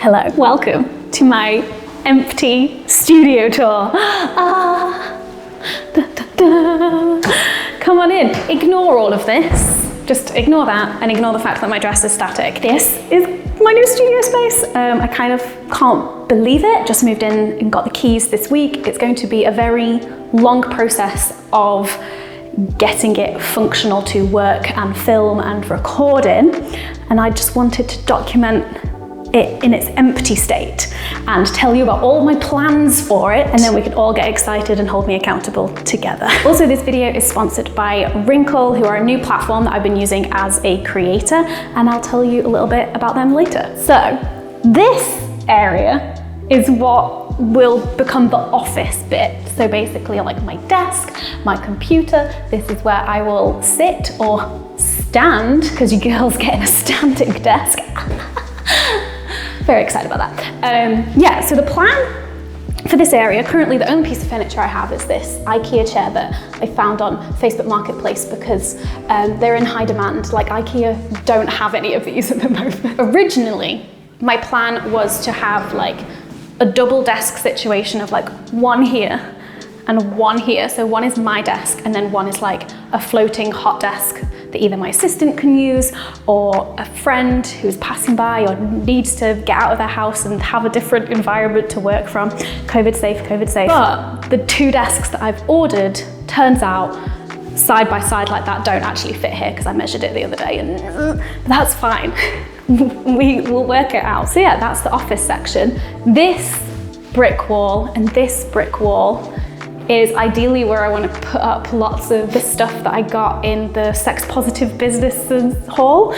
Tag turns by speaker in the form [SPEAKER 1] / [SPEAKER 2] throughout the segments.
[SPEAKER 1] Hello, welcome to my empty studio tour. Come on in, ignore all of this. Just ignore that and ignore the fact that my dress is static. This is my new studio space. I kind of can't believe it. Just moved in and got the keys this week. It's going to be a very long process of getting it functional to work and film and record in. And I just wanted to document it in its empty state and tell you about all my plans for it, and then we can all get excited and hold me accountable together. Also, this video is sponsored by rinkl, who are a new platform that I've been using as a creator, and I'll tell you a little bit about them later. So this area is what will become the office bit. So basically like my desk, my computer, this is where I will sit or stand, because you girls get in a standing desk. Very excited about that. Yeah, so the plan for this area, currently the only piece of furniture I have is this IKEA chair that I found on Facebook Marketplace because they're in high demand. Like IKEA don't have any of these at the moment. Originally, my plan was to have like a double desk situation of like one here and one here. So one is my desk and then one is like a floating hot desk that either my assistant can use or a friend who's passing by or needs to get out of their house and have a different environment to work from. COVID safe, COVID safe. But the two desks that I've ordered, turns out, side by side like that don't actually fit here because I measured it the other day and that's fine. We will work it out. So yeah, that's the office section. This brick wall and this brick wall is ideally where I want to put up lots of the stuff that I got in the sex positive businesses haul.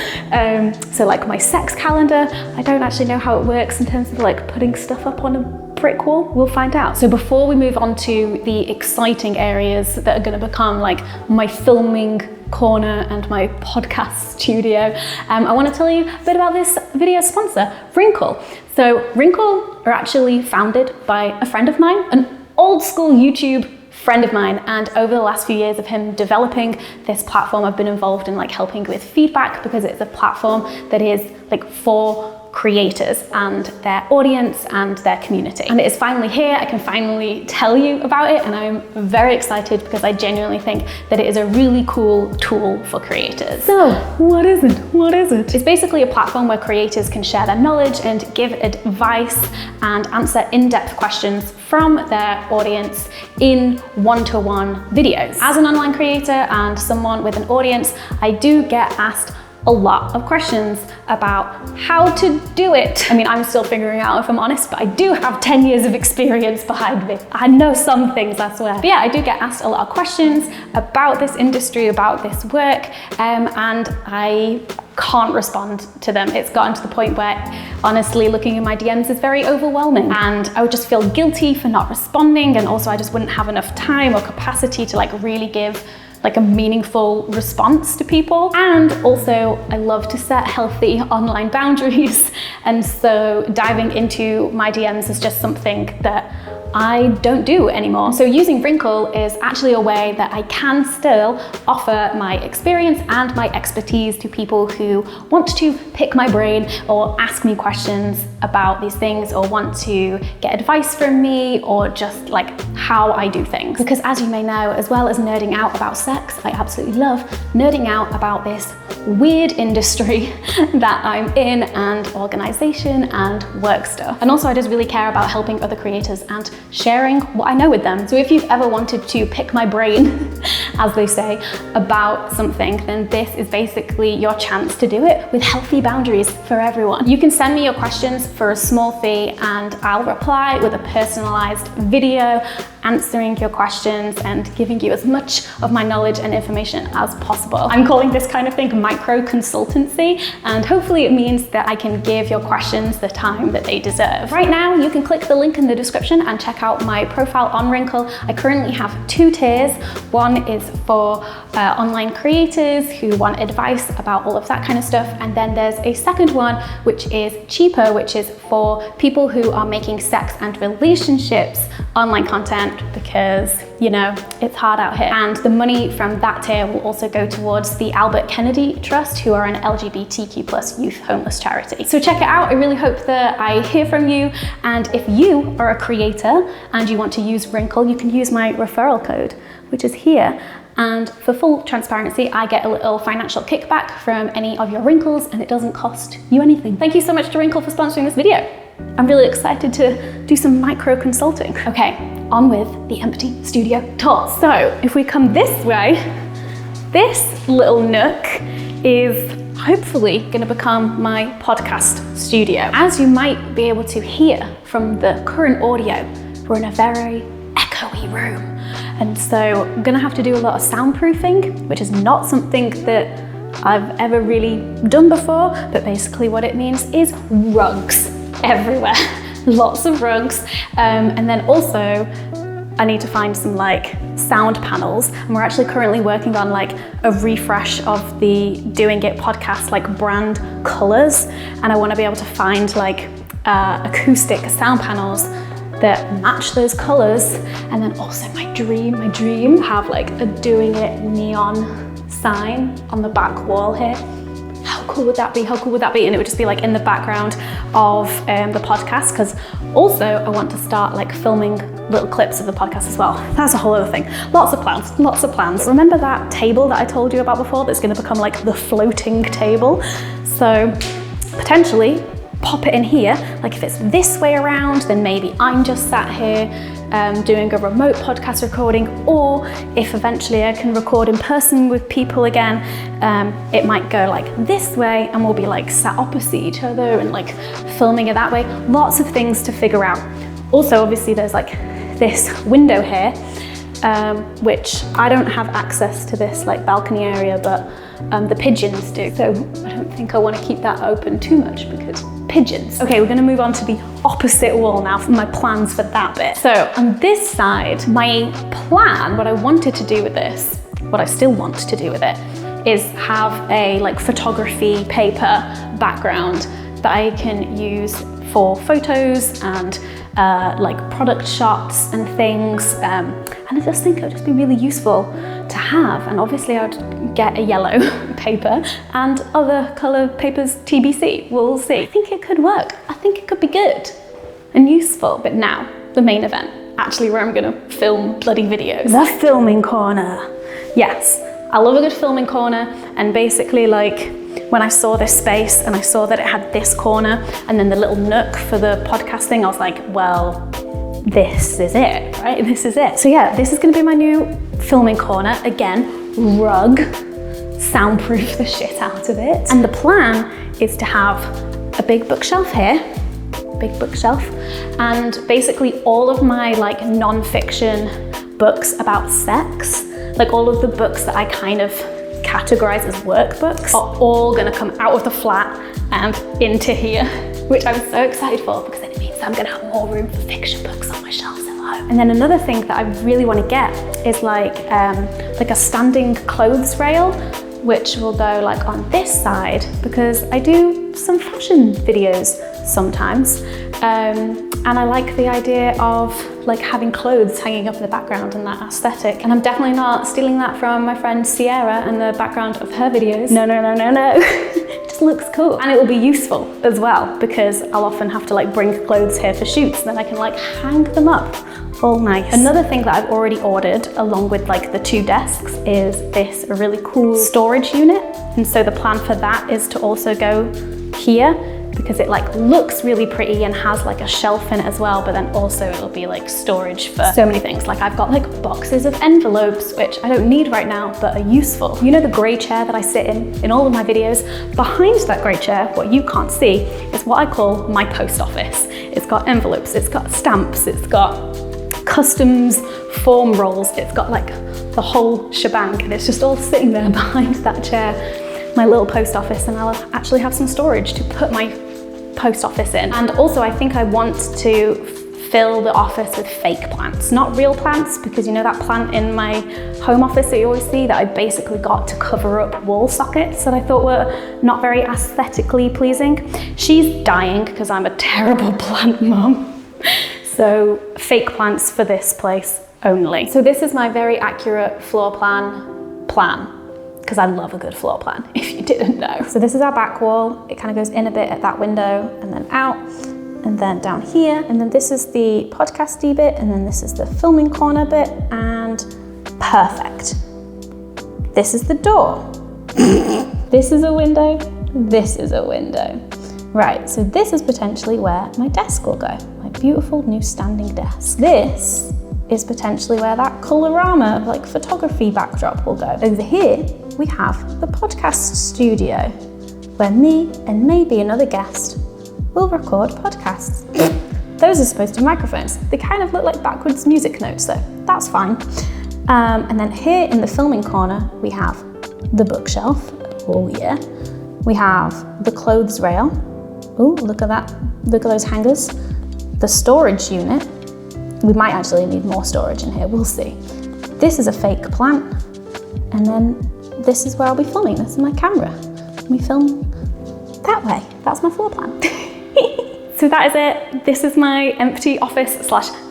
[SPEAKER 1] So like my sex calendar, I don't actually know how it works in terms of like putting stuff up on a brick wall. We'll find out. So before we move on to the exciting areas that are going to become like my filming corner and my podcast studio, I want to tell you a bit about this video sponsor, rinkl. So rinkl are actually founded by a friend of mine, an old school YouTube friend of mine, and over the last few years of him developing this platform, I've been involved in like helping with feedback because it's a platform that is like for creators and their audience and their community. And it is finally here. I can finally tell you about it, and I'm very excited because I genuinely think that it is a really cool tool for creators. So what is it? What is it? It's basically a platform where creators can share their knowledge and give advice and answer in-depth questions from their audience in one-to-one videos. As an online creator and someone with an audience, I do get asked a lot of questions about how to do it. I mean, I'm still figuring out if I'm honest, but I do have 10 years of experience behind me. I know some things, I swear. But yeah, I do get asked a lot of questions about this industry, about this work, and I can't respond to them. It's gotten to the point where honestly looking in my DMs is very overwhelming, and I would just feel guilty for not responding, and also I just wouldn't have enough time or capacity to like really give like a meaningful response to people. And also I love to set healthy online boundaries, and so diving into my DMs is just something that I don't do anymore. So using rinkl is actually a way that I can still offer my experience and my expertise to people who want to pick my brain or ask me questions about these things or want to get advice from me or just like how I do things. Because as you may know, as well as nerding out about sex, I absolutely love nerding out about this weird industry that I'm in and organization and work stuff. And also I just really care about helping other creators and sharing what I know with them. So if you've ever wanted to pick my brain, as they say, about something, then this is basically your chance to do it with healthy boundaries for everyone. You can send me your questions for a small fee and I'll reply with a personalized video answering your questions and giving you as much of my knowledge and information as possible. I'm calling this kind of thing micro consultancy, and hopefully it means that I can give your questions the time that they deserve. Right now, you can click the link in the description and check out my profile on rinkl. I currently have 2 tiers. One is for online creators who want advice about all of that kind of stuff, and then there's a second one which is cheaper, which is for people who are making sex and relationships online content, because you know, it's hard out here. And the money from that tier will also go towards the Albert Kennedy Trust, who are an LGBTQ+ youth homeless charity. So check it out. I really hope that I hear from you. And if you are a creator and you want to use Rinkl, you can use my referral code, which is here. And for full transparency, I get a little financial kickback from any of your wrinkles, and it doesn't cost you anything. Thank you so much to Rinkl for sponsoring this video. I'm really excited to do some micro consulting. Okay, on with the empty studio tour. So if we come this way, this little nook is hopefully gonna become my podcast studio. As you might be able to hear from the current audio, we're in a very echoey room. And so I'm gonna have to do a lot of soundproofing, which is not something that I've ever really done before, but basically what it means is rugs everywhere. Lots of rugs. And then also I need to find some like sound panels, and we're actually currently working on like a refresh of the Doing It podcast like brand colors, and I want to be able to find like acoustic sound panels that match those colors. And then also my dream have like a Doing It neon sign on the back wall here. How cool would that be? How cool would that be? And it would just be like in the background of the podcast, because also I want to start like filming little clips of the podcast as well. That's a whole other thing. Lots of plans. Remember that table that I told you about before that's going to become like the floating table? So potentially pop it in here. Like if it's this way around, then maybe I'm just sat here doing a remote podcast recording, or if eventually I can record in person with people again, it might go like this way and we'll be like sat opposite each other and like filming it that way. Lots of things to figure out. Also, obviously there's like this window here, which I don't have access to this like balcony area, but the pigeons do. So I don't think I want to keep that open too much because pigeons. Okay, we're gonna move on to the opposite wall now for my plans for that bit. So on this side, my plan, what I wanted to do with this, what I still want to do with it, is have a like photography paper background that I can use for photos and like product shots and things. And I just think it would just be really useful to have. And obviously I'd get a yellow paper and other color papers TBC, we'll see. I think it could work. I think it could be good and useful. But now, the main event, actually where I'm gonna film bloody videos. The filming corner. Yes, I love a good filming corner, and basically like when I saw this space and I saw that it had this corner and then the little nook for the podcast thing, I was like, well, this is it, right? This is it. So yeah, this is gonna be my new filming corner. Again, rug, soundproof the shit out of it. And the plan is to have a big bookshelf here, big bookshelf, and basically all of my like non-fiction books about sex, like all of the books that I kind of categorize as workbooks, are all gonna come out of the flat and into here, which I'm so excited for, because it means I'm gonna have more room for fiction books on my shelves at home. And then another thing that I really want to get is like a standing clothes rail, which will go like on this side, because I do some fashion videos sometimes, and I like the idea of like having clothes hanging up in the background and that aesthetic. And I'm definitely not stealing that from my friend Sierra and the background of her videos. No. It just looks cool. And it will be useful as well, because I'll often have to like bring clothes here for shoots, and then I can like hang them up all nice. Another thing that I've already ordered along with like the 2 desks is this really cool storage unit. And so the plan for that is to also go here, because it like looks really pretty and has like a shelf in it as well, but then also it'll be like storage for so many things. Like I've got like boxes of envelopes, which I don't need right now, but are useful. You know the grey chair that I sit in all of my videos? Behind that grey chair, what you can't see, is what I call my post office. It's got envelopes, it's got stamps, it's got customs form rolls, it's got like the whole shebang, and it's just all sitting there behind that chair, my little post office, and I'll actually have some storage to put my post office in. And also I think I want to fill the office with fake plants, not real plants, because you know that plant in my home office that you always see that I basically got to cover up wall sockets that I thought were not very aesthetically pleasing. She's dying because I'm a terrible plant mom. So fake plants for this place. only. So this is my very accurate floor plan, because I love a good floor plan, if you didn't know. So this is our back wall. It kind of goes in a bit at that window and then out and then down here. And then this is the podcasty bit, and then this is the filming corner bit, and perfect. This is the door. This is a window, this is a window. Right, so this is potentially where my desk will go, my beautiful new standing desk. This is potentially where that colorama, like photography backdrop will go. Over here, we have the podcast studio, where me and maybe another guest will record podcasts. Those are supposed to be microphones. They kind of look like backwards music notes though, that's fine. And then here in the filming corner, we have the bookshelf, oh yeah. We have the clothes rail. Oh, look at that, look at those hangers. The storage unit. We might actually need more storage in here, we'll see. This is a fake plant. And then this is where I'll be filming, this is my camera. We film that way, that's my floor plan. So that is it. This is my empty office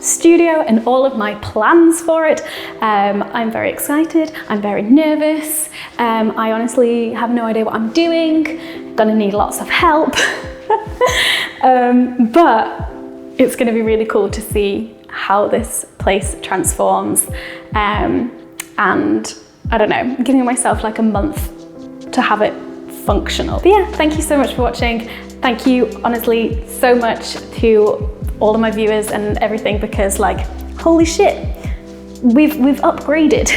[SPEAKER 1] / studio and all of my plans for it. I'm very excited, I'm very nervous. I honestly have no idea what I'm doing. I'm gonna need lots of help. But it's gonna be really cool to see how this place transforms. And I don't know, giving myself like a month to have it functional. But yeah, thank you so much for watching. Thank you, honestly, so much to all of my viewers and everything, because like, holy shit, we've upgraded.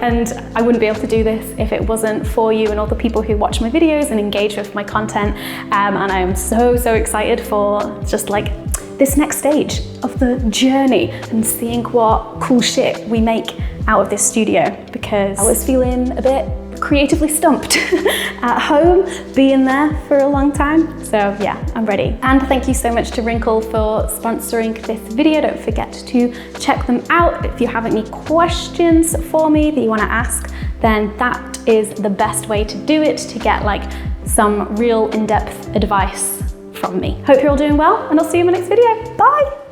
[SPEAKER 1] And I wouldn't be able to do this if it wasn't for you and all the people who watch my videos and engage with my content. And I'm so excited for just like this next stage of the journey and seeing what cool shit we make out of this studio, because I was feeling a bit creatively stumped at home, being there for a long time. So yeah, I'm ready. And thank you so much to Rinkl for sponsoring this video. Don't forget to check them out. If you have any questions for me that you want to ask, then that is the best way to do it, to get like some real in-depth advice from me. Hope you're all doing well, and I'll see you in my next video. Bye.